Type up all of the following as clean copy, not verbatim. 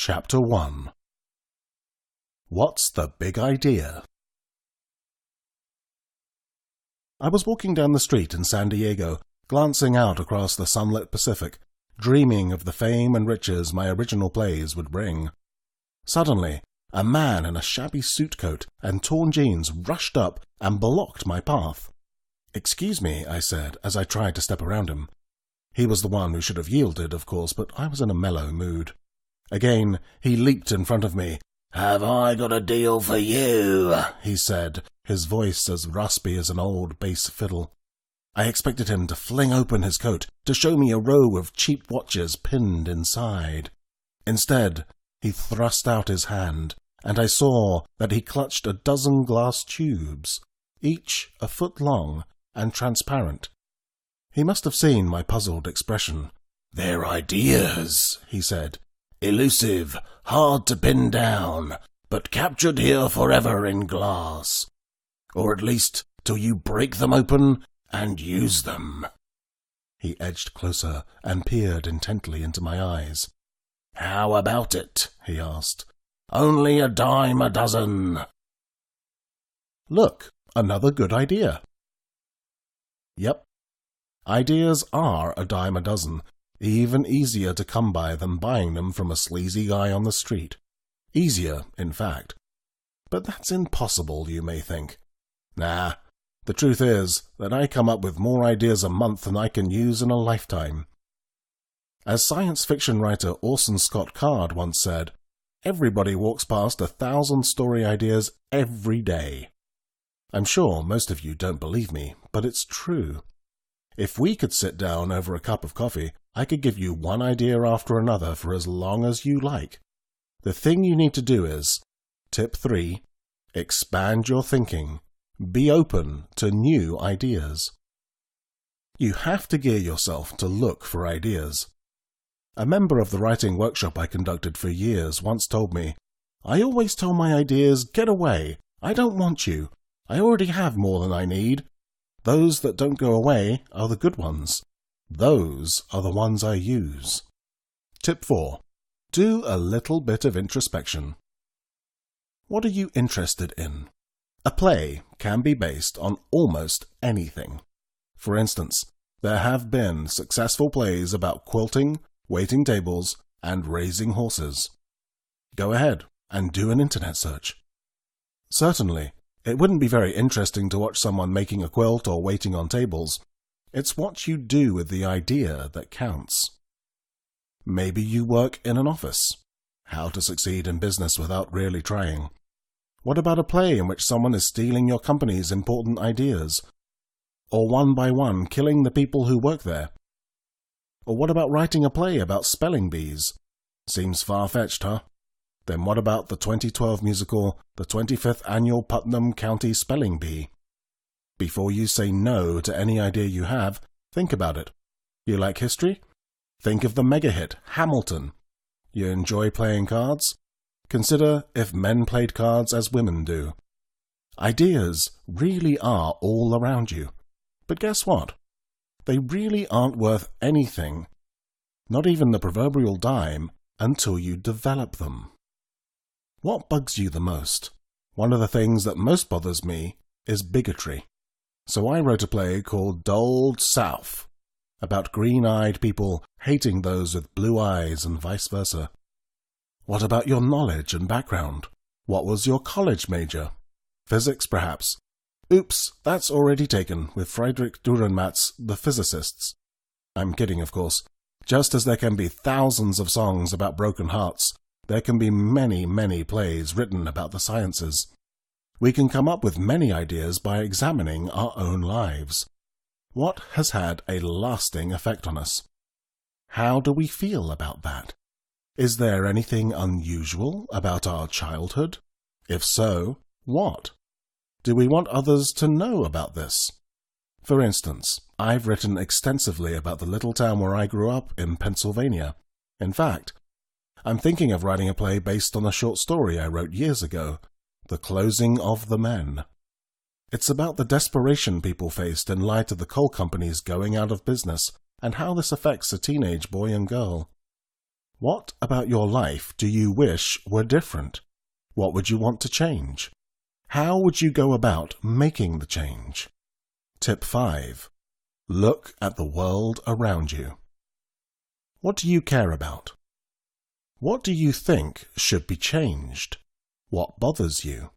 Chapter 1. What's the Big Idea? I was walking down the street in San Diego, glancing out across the sunlit Pacific, dreaming of the fame and riches my original plays would bring. Suddenly, a man in a shabby suit coat and torn jeans rushed up and blocked my path. "Excuse me," I said, as I tried to step around him. He was the one who should have yielded, of course, but I was in a mellow mood. Again, he leaped in front of me. "Have I got a deal for you?" he said, his voice as raspy as an old bass fiddle. I expected him to fling open his coat, to show me a row of cheap watches pinned inside. Instead, he thrust out his hand, and I saw that he clutched a dozen glass tubes, each a foot long and transparent. He must have seen my puzzled expression. "They're ideas," he said. "Elusive, hard to pin down, but captured here forever in glass. Or at least till you break them open and use them." He edged closer and peered intently into my eyes. "How about it?" he asked. "Only a dime a dozen." Look, another good idea. Yep, ideas are a dime a dozen, even easier to come by than buying them from a sleazy guy on the street. Easier, in fact. But that's impossible, you may think. Nah, the truth is that I come up with more ideas a month than I can use in a lifetime. As science fiction writer Orson Scott Card once said, everybody walks past 1,000-story ideas every day. I'm sure most of you don't believe me, but it's true. If we could sit down over a cup of coffee, I could give you one idea after another for as long as you like. The thing you need to do is, tip 3, expand your thinking. Be open to new ideas. You have to gear yourself to look for ideas. A member of the writing workshop I conducted for years once told me, "I always tell my ideas, get away. I don't want you. I already have more than I need. Those that don't go away are the good ones. Those are the ones I use." Tip 4. Do a little bit of introspection. What are you interested in? A play can be based on almost anything. For instance, there have been successful plays about quilting, waiting tables, and raising horses. Go ahead and do an internet search. Certainly, it wouldn't be very interesting to watch someone making a quilt or waiting on tables. It's what you do with the idea that counts. Maybe you work in an office. How to succeed in business without really trying. What about a play in which someone is stealing your company's important ideas? Or one by one killing the people who work there? Or what about writing a play about spelling bees? Seems far-fetched, huh? Then what about the 2012 musical, The 25th Annual Putnam County Spelling Bee? Before you say no to any idea you have, think about it. You like history? Think of the mega-hit, Hamilton. You enjoy playing cards? Consider if men played cards as women do. Ideas really are all around you. But guess what? They really aren't worth anything, not even the proverbial dime, until you develop them. What bugs you the most? One of the things that most bothers me is bigotry. So I wrote a play called Dulled South, about green-eyed people hating those with blue eyes and vice versa. What about your knowledge and background? What was your college major? Physics, perhaps? Oops, that's already taken with Friedrich Dürrenmatt's The Physicists. I'm kidding, of course. Just as there can be thousands of songs about broken hearts, there can be many, many plays written about the sciences. We can come up with many ideas by examining our own lives. What has had a lasting effect on us? How do we feel about that? Is there anything unusual about our childhood? If so, what? Do we want others to know about this? For instance, I've written extensively about the little town where I grew up in Pennsylvania. In fact, I'm thinking of writing a play based on a short story I wrote years ago, The Closing of the Men. It's about the desperation people faced in light of the coal companies going out of business and how this affects a teenage boy and girl. What about your life do you wish were different? What would you want to change? How would you go about making the change? Tip 5. Look at the world around you. What do you care about? What do you think should be changed? What bothers you?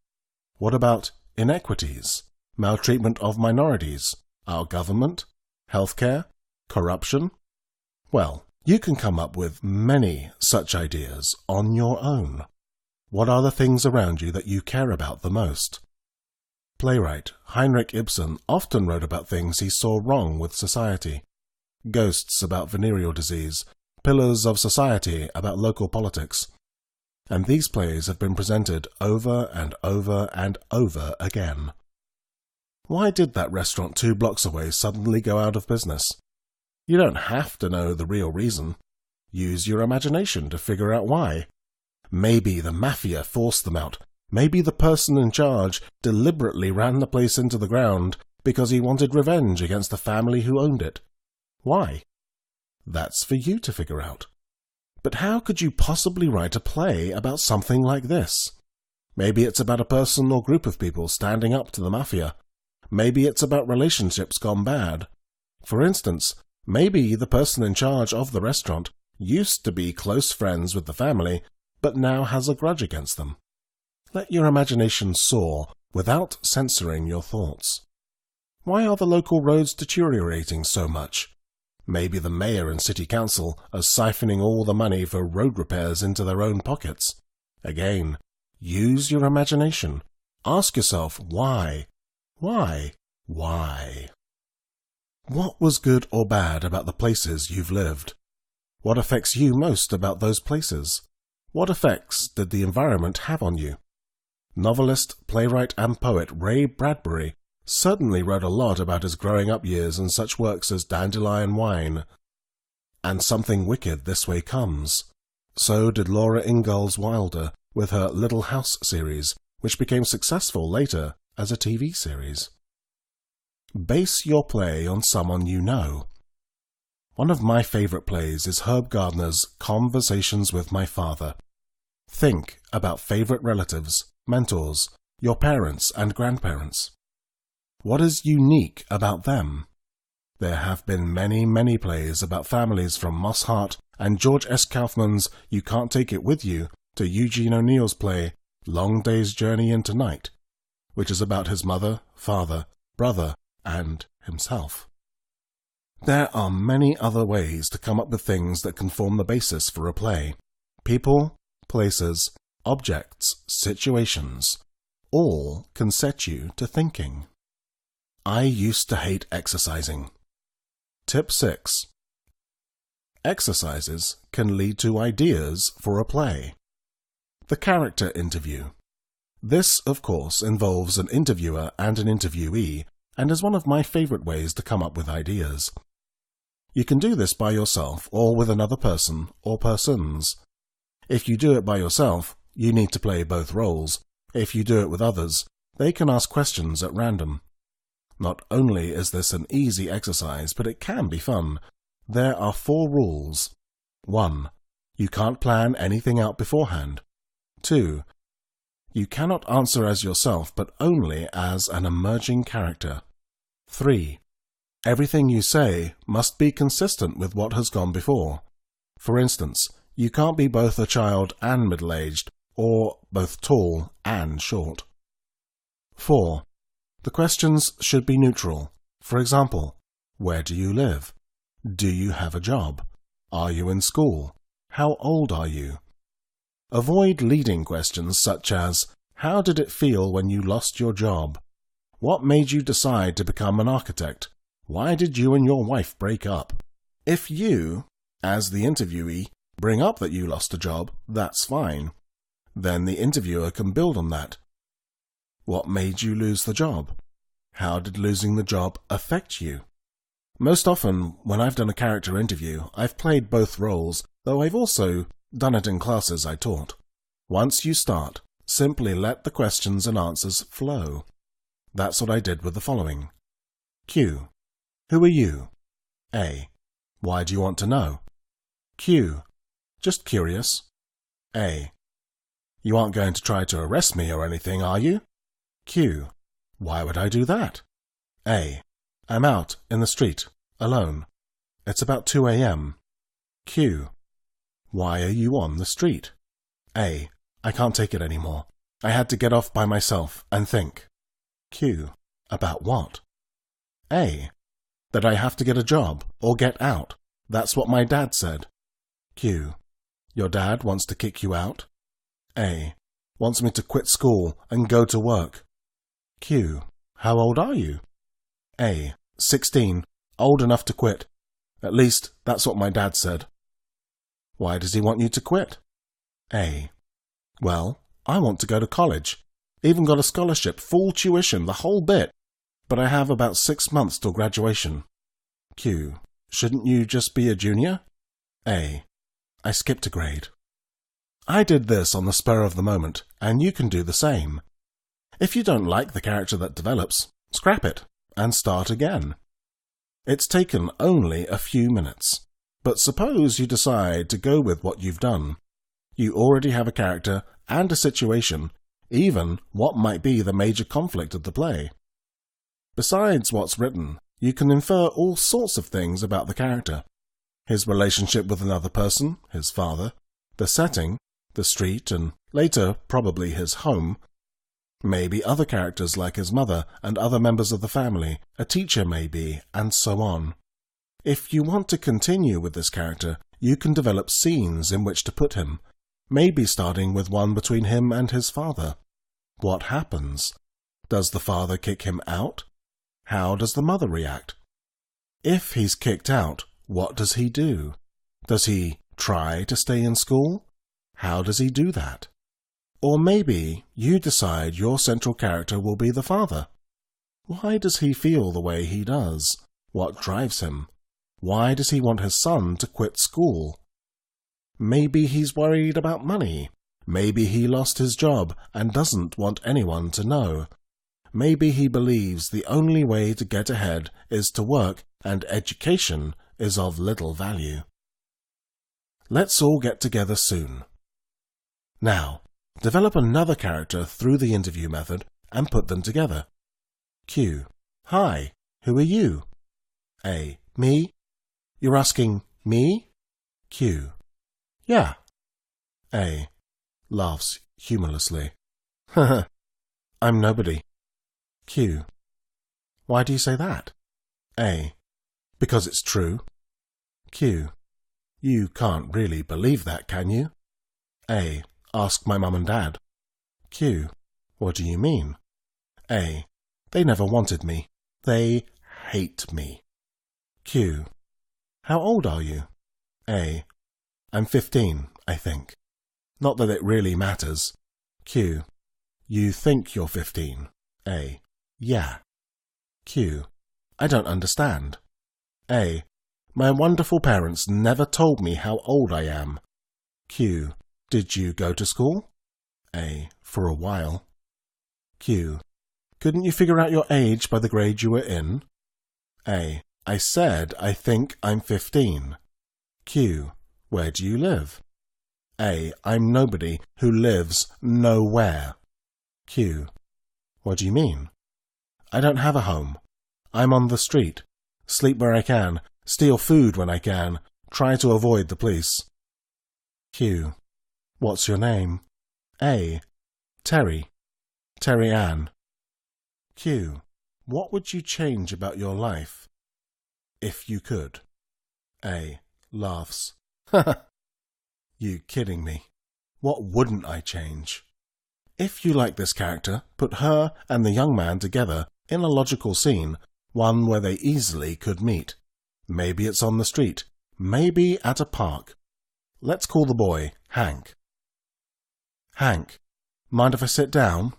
What about inequities, maltreatment of minorities, our government, healthcare, corruption? Well, you can come up with many such ideas on your own. What are the things around you that you care about the most? Playwright Heinrich Ibsen often wrote about things he saw wrong with society. Ghosts about venereal disease, Pillars of Society about local politics. And these plays have been presented over and over and over again. Why did that restaurant 2 blocks away suddenly go out of business? You don't have to know the real reason. Use your imagination to figure out why. Maybe the mafia forced them out. Maybe the person in charge deliberately ran the place into the ground because he wanted revenge against the family who owned it. Why? That's for you to figure out. But how could you possibly write a play about something like this? Maybe it's about a person or group of people standing up to the mafia. Maybe it's about relationships gone bad. For instance, maybe the person in charge of the restaurant used to be close friends with the family, but now has a grudge against them. Let your imagination soar without censoring your thoughts. Why are the local roads deteriorating so much? Maybe the mayor and city council are siphoning all the money for road repairs into their own pockets. Again, use your imagination. Ask yourself why. Why? Why? What was good or bad about the places you've lived? What affects you most about those places? What effects did the environment have on you? Novelist, playwright, and poet Ray Bradbury certainly wrote a lot about his growing up years in such works as Dandelion Wine and Something Wicked This Way Comes. So did Laura Ingalls Wilder with her Little House series, which became successful later as a TV series. Base your play on someone you know. One of my favorite plays is Herb Gardner's Conversations with My Father. Think about favorite relatives, mentors, your parents and grandparents. What is unique about them? There have been many plays about families, from Moss Hart and George S. Kaufman's You Can't Take It With You to Eugene O'Neill's play Long Day's Journey into Night, which is about his mother, father, brother, and himself. There are many other ways to come up with things that can form the basis for a play. People, places, objects, situations, all can set you to thinking. I used to hate exercising. Tip 6. Exercises can lead to ideas for a play. The character interview. This, of course, involves an interviewer and an interviewee, and is one of my favorite ways to come up with ideas. You can do this by yourself or with another person or persons. If you do it by yourself, you need to play both roles. If you do it with others, they can ask questions at random. Not only is this an easy exercise, but it can be fun. There are 4 rules. 1. You can't plan anything out beforehand. 2. You cannot answer as yourself, but only as an emerging character. 3. Everything you say must be consistent with what has gone before. For instance, you can't be both a child and middle-aged, or both tall and short. 4. The questions should be neutral. For example, where do you live? Do you have a job? Are you in school? How old are you? Avoid leading questions such as, how did it feel when you lost your job? What made you decide to become an architect? Why did you and your wife break up? If you, as the interviewee, bring up that you lost a job, that's fine. Then the interviewer can build on that. What made you lose the job? How did losing the job affect you? Most often, when I've done a character interview, I've played both roles, though I've also done it in classes I taught. Once you start, simply let the questions and answers flow. That's what I did with the following. Q. Who are you? A. Why do you want to know? Q. Just curious. A. You aren't going to try to arrest me or anything, are you? Q. Why would I do that? A. I'm out in the street, alone. It's about 2 a.m. Q. Why are you on the street? A. I can't take it anymore. I had to get off by myself and think. Q. About what? A. That I have to get a job or get out. That's what my dad said. Q. Your dad wants to kick you out? A. Wants me to quit school and go to work. Q. How old are you? A. 16. Old enough to quit. At least, that's what my dad said. Why does he want you to quit? A. Well, I want to go to college. Even got a scholarship, full tuition, the whole bit. But I have about 6 months till graduation. Q. Shouldn't you just be a junior? A. I skipped a grade. I did this on the spur of the moment, and you can do the same. If you don't like the character that develops, scrap it and start again. It's taken only a few minutes, but suppose you decide to go with what you've done. You already have a character and a situation, even what might be the major conflict of the play. Besides what's written, you can infer all sorts of things about the character. His relationship with another person, his father, the setting, the street, and later probably his home. Maybe other characters like his mother and other members of the family, a teacher maybe, and so on. If you want to continue with this character, you can develop scenes in which to put him, maybe starting with one between him and his father. What happens? Does the father kick him out? How does the mother react? If he's kicked out, what does he do? Does he try to stay in school? How does he do that? Or maybe you decide your central character will be the father. Why does he feel the way he does? What drives him? Why does he want his son to quit school? Maybe he's worried about money. Maybe he lost his job and doesn't want anyone to know. Maybe he believes the only way to get ahead is to work and education is of little value. Let's all get together soon. Now, develop another character through the interview method and put them together. Q. Hi, who are you? A. Me? You're asking me? Q. Yeah. A. Laughs humorlessly. I'm nobody. Q. Why do you say that? A. Because it's true. Q. You can't really believe that, can you? A. Ask my mum and dad. Q. What do you mean? A. They never wanted me. They hate me. Q. How old are you? A. I'm 15, I think. Not that it really matters. Q. You think you're 15? A. Yeah. Q. I don't understand. A. My wonderful parents never told me how old I am. Q. Did you go to school? A. For a while. Q. Couldn't you figure out your age by the grade you were in? A. I said I think I'm 15. Q. Where do you live? A. I'm nobody who lives nowhere. Q. What do you mean? I don't have a home. I'm on the street. Sleep where I can. Steal food when I can. Try to avoid the police. Q. What's your name? A. Terry. Terry Ann. Q. What would you change about your life? If you could. A. Laughs. You kidding me? What wouldn't I change? If you like this character, put her and the young man together in a logical scene, one where they easily could meet. Maybe it's on the street. Maybe at a park. Let's call the boy Hank. Hank, mind if I sit down?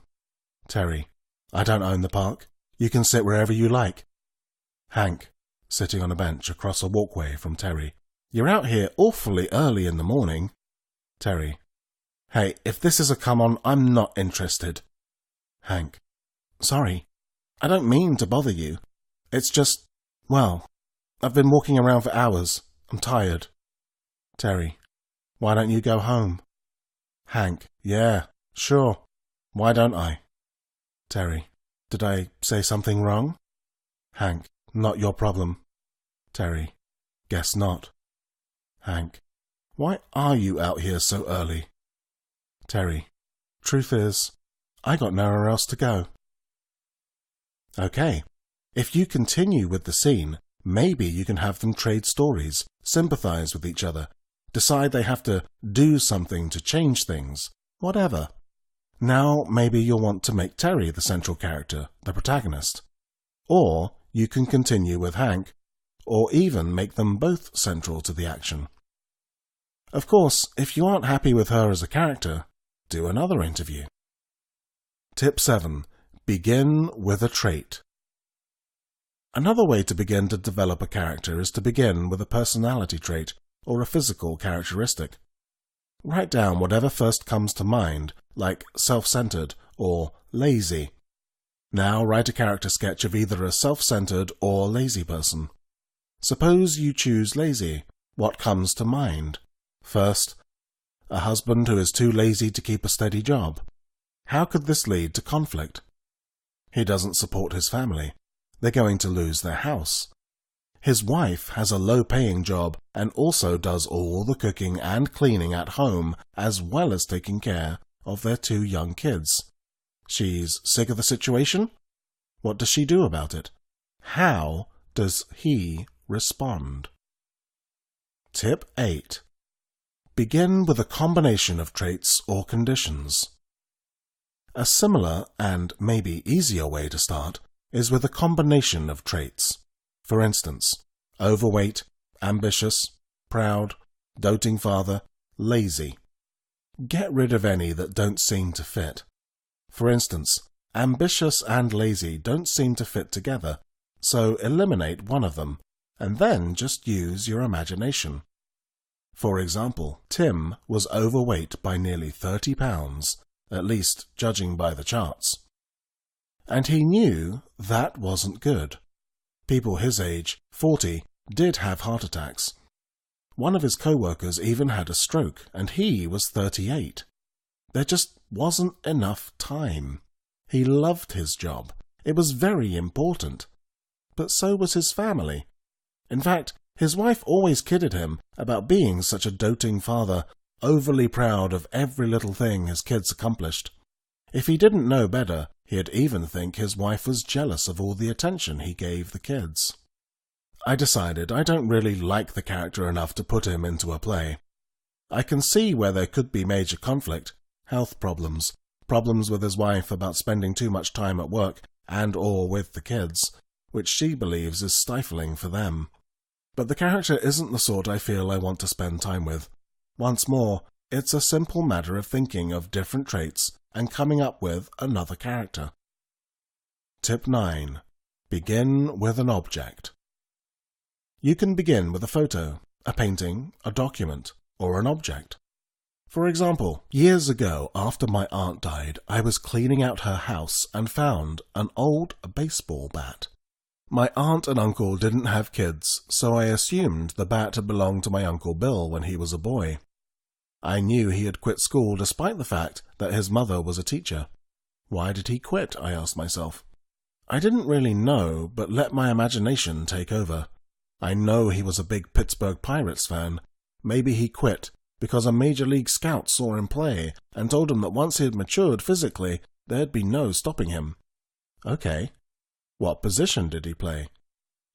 Terry, I don't own the park. You can sit wherever you like. Hank, sitting on a bench across a walkway from Terry. You're out here awfully early in the morning. Terry, hey, if this is a come-on, I'm not interested. Hank, sorry, I don't mean to bother you. It's just, well, I've been walking around for hours. I'm tired. Terry, Why don't you go home? Hank, yeah, sure. Why don't I? Terry, did I say something wrong? Hank, not your problem. Terry, guess not. Hank, why are you out here so early? Terry, truth is, I got nowhere else to go. Okay, if you continue with the scene, maybe you can have them trade stories, sympathize with each other, decide they have to do something to change things, whatever. Now maybe you'll want to make Terry the central character, the protagonist. Or you can continue with Hank, or even make them both central to the action. Of course, if you aren't happy with her as a character, do another interview. Tip 7. Begin with a trait. Another way to begin to develop a character is to begin with a personality trait or a physical characteristic. Write down whatever first comes to mind, like self-centered or lazy. Now write a character sketch of either a self-centered or lazy person. Suppose you choose lazy. What comes to mind? First, a husband who is too lazy to keep a steady job. How could this lead to conflict? He doesn't support his family. They're going to lose their house. His wife has a low-paying job and also does all the cooking and cleaning at home as well as taking care of their 2 young kids. She's sick of the situation? What does she do about it? How does he respond? Tip 8. Begin with a combination of traits or conditions. A similar and maybe easier way to start is with a combination of traits. For instance, overweight, ambitious, proud, doting father, lazy. Get rid of any that don't seem to fit. For instance, ambitious and lazy don't seem to fit together, so eliminate one of them, and then just use your imagination. For example, Tim was overweight by nearly 30 pounds, at least judging by the charts. And he knew that wasn't good. People his age, 40, did have heart attacks. One of his co-workers even had a stroke, and he was 38. There just wasn't enough time. He loved his job. It was very important. But so was his family. In fact, his wife always kidded him about being such a doting father, overly proud of every little thing his kids accomplished. If he didn't know better, he'd even think his wife was jealous of all the attention he gave the kids. I decided I don't really like the character enough to put him into a play. I can see where there could be major conflict, health problems, problems with his wife about spending too much time at work and/or with the kids, which she believes is stifling for them. But the character isn't the sort I feel I want to spend time with. Once more, it's a simple matter of thinking of different traits and coming up with another character. Tip 9. Begin with an object. You can begin with a photo, a painting, a document, or an object. For example, years ago after my aunt died, I was cleaning out her house and found an old baseball bat. My aunt and uncle didn't have kids, so I assumed the bat had belonged to my Uncle Bill when he was a boy. I knew he had quit school despite the fact that his mother was a teacher. Why did he quit, I asked myself. I didn't really know, but let my imagination take over. I know he was a big Pittsburgh Pirates fan. Maybe he quit because a Major League scout saw him play and told him that once he had matured physically, there'd be no stopping him. Okay. What position did he play?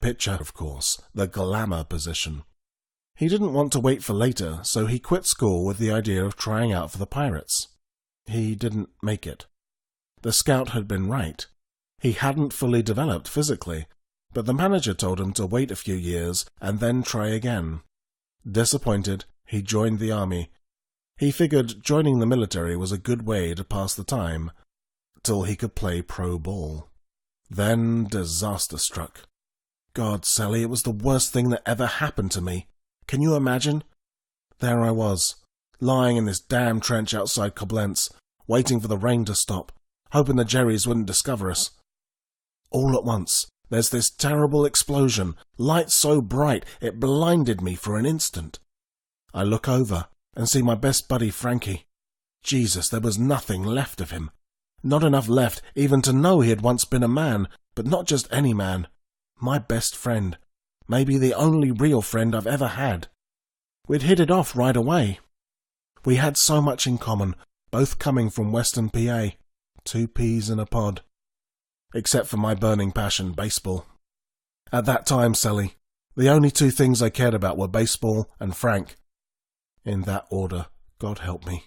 Pitcher, of course, the glamour position. He didn't want to wait for later, so he quit school with the idea of trying out for the Pirates. He didn't make it. The scout had been right. He hadn't fully developed physically, but the manager told him to wait a few years and then try again. Disappointed, he joined the army. He figured joining the military was a good way to pass the time, till he could play pro ball. Then disaster struck. God, Sally, it was the worst thing that ever happened to me. Can you imagine? There I was, lying in this damn trench outside Koblenz, waiting for the rain to stop, hoping the Jerrys wouldn't discover us. All at once, there's this terrible explosion, light so bright it blinded me for an instant. I look over, and see my best buddy Frankie. Jesus, there was nothing left of him. Not enough left even to know he had once been a man, but not just any man. My best friend. Maybe the only real friend I've ever had. We'd hit it off right away. We had so much in common, both coming from Western PA. 2 peas in a pod. Except for my burning passion, baseball. At that time, Sally, the only 2 things I cared about were baseball and Frank. In that order, God help me.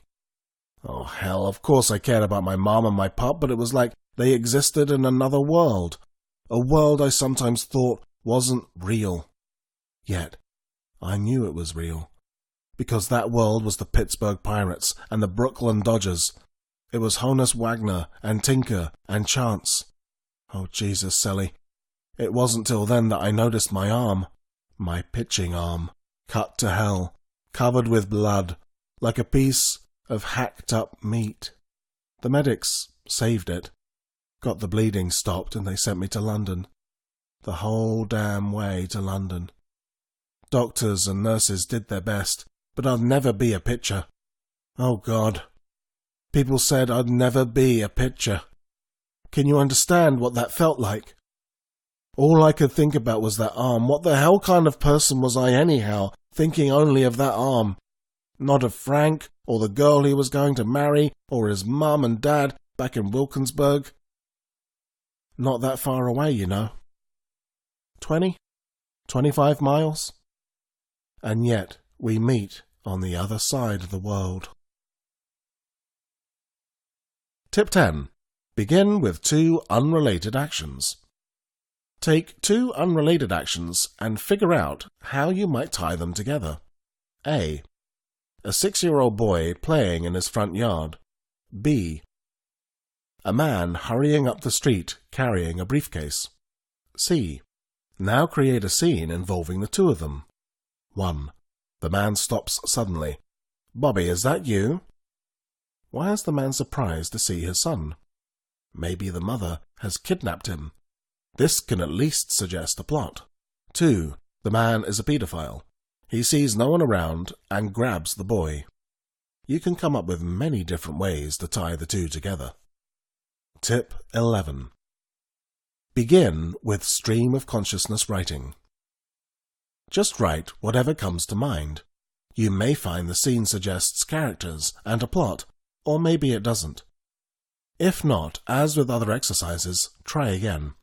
Oh, hell, of course I cared about my mom and my pop, but it was like they existed in another world. A world I sometimes thought wasn't real. Yet, I knew it was real. Because that world was the Pittsburgh Pirates and the Brooklyn Dodgers. It was Honus Wagner and Tinker and Chance. Oh, Jesus, Sally. It wasn't till then that I noticed my arm. My pitching arm. Cut to hell. Covered with blood. Like a piece of hacked-up meat. The medics saved it. Got the bleeding stopped and they sent me to London. The whole damn way to London. Doctors and nurses did their best, but I'd never be a pitcher. Oh, God. People said I'd never be a pitcher. Can you understand what that felt like? All I could think about was that arm. What the hell kind of person was I anyhow, thinking only of that arm? Not of Frank, or the girl he was going to marry, or his mum and dad back in Wilkinsburg. Not that far away, you know. 20? 25 miles? And yet we meet on the other side of the world. Tip 10. Begin with 2 unrelated actions. Take 2 unrelated actions and figure out how you might tie them together. A 6-year-old boy playing in his front yard. B. A man hurrying up the street carrying a briefcase. C. Now create a scene involving the 2 of them. 1. The man stops suddenly. Bobby, is that you? Why is the man surprised to see his son? Maybe the mother has kidnapped him. This can at least suggest a plot. 2. The man is a pedophile. He sees no one around and grabs the boy. You can come up with many different ways to tie the 2 together. Tip 11. Begin with stream of consciousness writing. Just write whatever comes to mind. You may find the scene suggests characters and a plot, or maybe it doesn't. If not, as with other exercises, try again.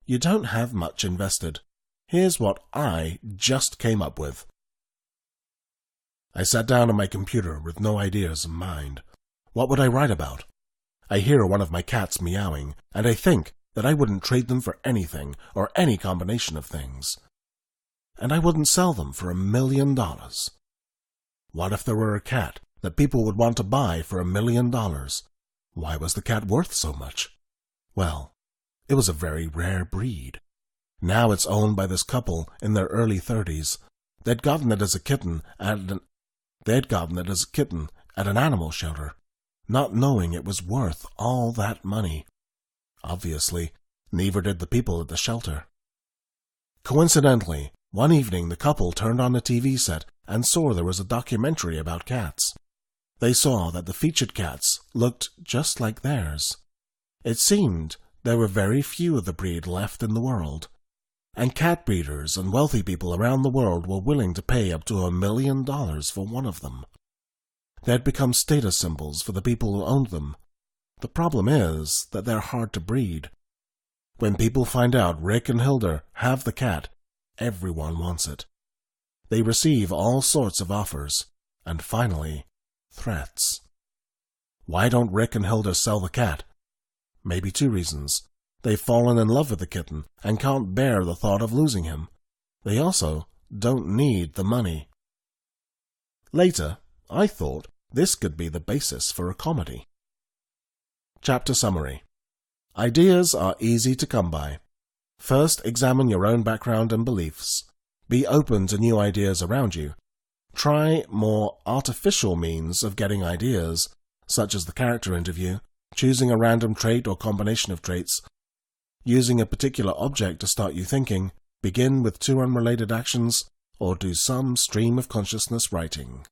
You don't have much invested. Here's what I just came up with. I sat down on my computer with no ideas in mind. What would I write about? I hear one of my cats meowing, and I think that I wouldn't trade them for anything or any combination of things. And I wouldn't sell them for $1 million. What if there were a cat that people would want to buy for $1 million? Why was the cat worth so much? Well, it was a very rare breed. Now it's owned by this couple in their early 30s. They'd gotten it as a kitten at an animal shelter, not knowing it was worth all that money. Obviously, neither did the people at the shelter. Coincidentally, one evening the couple turned on the TV set and saw there was a documentary about cats. They saw that the featured cats looked just like theirs. It seemed there were very few of the breed left in the world, and cat breeders and wealthy people around the world were willing to pay up to $1 million for one of them. They had become status symbols for the people who owned them. The problem is that they're hard to breed. When people find out Rick and Hilda have the cat, everyone wants it. They receive all sorts of offers, and finally, threats. Why don't Rick and Hilda sell the cat? Maybe 2 reasons. They've fallen in love with the kitten and can't bear the thought of losing him. They also don't need the money. Later, I thought this could be the basis for a comedy. Chapter summary. Ideas are easy to come by. First, examine your own background and beliefs. Be open to new ideas around you. Try more artificial means of getting ideas, such as the character interview, choosing a random trait or combination of traits, using a particular object to start you thinking, begin with 2 unrelated actions, or do some stream of consciousness writing.